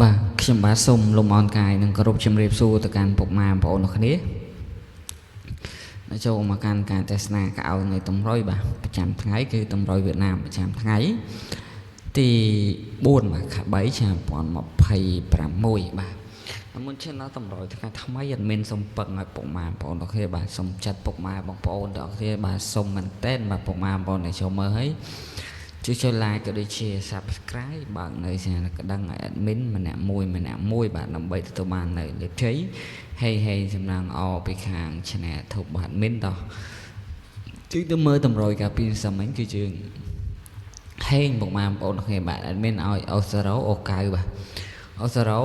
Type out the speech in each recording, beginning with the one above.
Bàខ្ញុំបាទសូមលំអរកាយនឹងគោរពជំរាបសួរទៅកាន់ពុកម៉ែបងប្អូនទាំងគ្នាចូលមកកាន់ការទស្សនាកៅនៅតម្រុយបាទប្រចាំថ្ងៃគឺតម្រុយវៀតណាមប្រចាំថ្ងៃទី4បាទខែ3ឆ្នាំ2026បាទមុនឈានដល់តម្រុយថ្ងៃថ្មីអត់មានសុំពឹងឲ្យពុកម៉ែបងប្អូនទាំងគ្នាបាទសុំចាត់ពុកម៉ែបងប្អូនទាំងគ្នាបាទសុំមែនតើបាទពុកម៉ែបងប្អូនដែលចូលមើលហើយជួយចុច like ក៏ដូចជា subscribe បើកនៅសារក្តឹងឲ្យ admin ម្នាក់មួយបាទដើម្បីទទួលបាននៅលេខជ័យហើយសំឡងអពីខាង channel ធូបបាទ admin តោះជួយទៅមើលតម្រុយកាលពីសម័យគឺយើងហេងបងប្អូនគ្នាបាទ admin ឲ្យអូសរ៉ូអូកៅបាទអូសរ៉ូ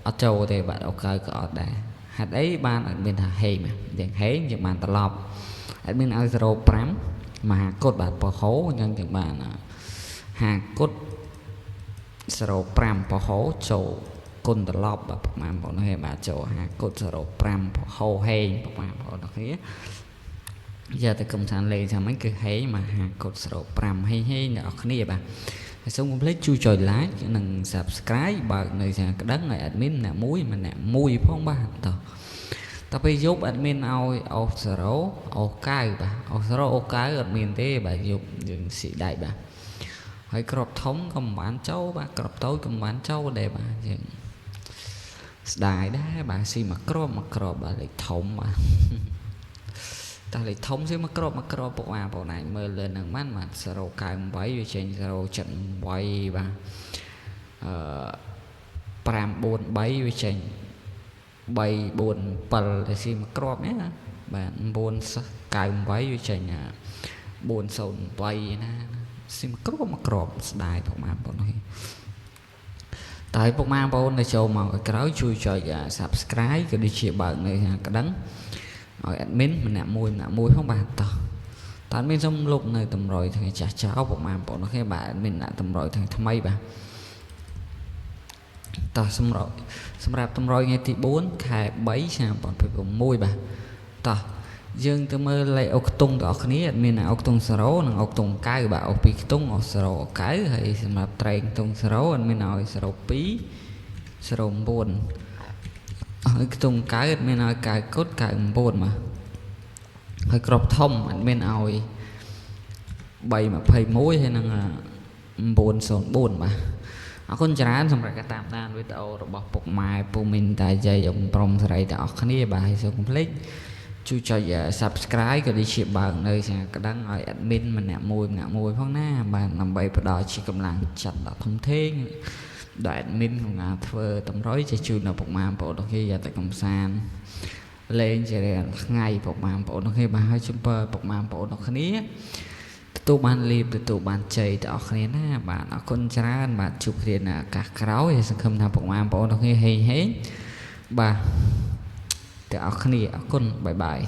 អត់ចូលទេបាទអូកៅក៏អត់ដែរហេតុអីបាន admin ថាហេងយើងហេងយើងបានត្រឡប់ admin ឲ្យ05មហាគុតបាទពហោអញ្ចឹងទាំងបានហាគុត05ពហោចូលគុណត្រឡប់បាទប្រហែលបងប្អូនបាទចូលហាគុត05ពហោហេងប្រហែលបងប្អូនគ្នាយកតែកំសាន្តលេខថាម៉េចគឺហេងមហាគុត05ហេងអ្នកនរគ្នាបាទហើយសូមកុំភ្លេចជួយចុច like និង subscribe បើកនៅសារក្តឹងឲ្យ admin ម្នាក់មួយផងបាទតោះតទៅពេលយប់អត់មានឲ្យអូសរ៉ូអូកៅបាទអូសរ៉ូអូកៅអត់មានទេបាទយប់យើងស៊ីដៃបាទហើយក្របធំក៏មិនបានចូលបាទក្របតូចក៏មិនបានចូលដែរបាទយើងស្ដាយដែរបាទស៊ីមកក្របបាទលេខធំបាទតែលេខធំស៊ីមកក្របពុកបងណៃមើលលើនឹងបានបាទ098វាចេញ078បាទ543វាចេញ3 4 7តែស៊ីមកក្របណាបាទ998វាចេញ408ណាស៊ីមកក្របស្ដាយពុកម៉ែបងប្អូននេះតែពុកម៉ែបងប្អូនដែលចូលមកក្រោយជួយចុច subscribe ក៏ដូចជាបើកនៅក្តឹងឲ្យ admin ម្នាក់មួយផងបាទតោះតើមានសុំលុបនៅតម្រុយថ្ងៃចាស់ចោលពុកម៉ែបងប្អូននេះបាទ admin ដាក់តម្រុយថ្ងៃថ្មីបាទតោះសម្រាប់តម្រុយថ្ងៃទី4ខែ3ឆ្នាំ2026បាទតោះយើងទៅមើលលេខអុកខ្ទង់ទាំងអស់គ្នាមានអុកខ្ទង់0និងអុកខ្ទង់9បាទអុក2ខ្ទង់អុក0អុក9ហើយសម្រាប់ត្រែងខ្ទង់0អត់មានឲ្យ02 09ហើយខ្ទង់9អត់មានឲ្យ9គុត99បាទហើយក្របធំអត់មានឲ្យ321ហើយនឹង904បាទអរគុណច្រើនសម្រាប់ការតាមដានវីដេអូរបស់ពុកម៉ែពូមីនតាយាយôngប្រុសស្រីទាំងអស់គ្នាបាទហើយសូមកុំភ្លេចជួយចុច subscribe ក៏ដូចជាបើកនៅសារក្តឹងឲ្យ admin ម្នាក់មួយផងណាបាទដើម្បីផ្ដល់ជាកម្លាំងចិត្តដល់ធំធេងដល់ admin ក្នុងការធ្វើតម្រុយជាជួយដល់ពុកម៉ែបងប្អូនទាំងគ្នាយកតែកំសាន្តលេងជារៀងថ្ងៃពុកម៉ែបងប្អូនទាំងគ្នាបាទហើយជំរឿពុកម៉ែបងប្អូនទាំងគ្នាទទួលបានលៀបទទួលបានជ័យទាំងអស់គ្នាណាបាទអរគុណច្រើនបាទជួបគ្នានៅឱកាសក្រោយសង្ឃឹមថាពុកម៉ែបងប្អូនទាំងគ្នាហេងបាទទាំងអស់គ្នាអរគុណបាយបាយ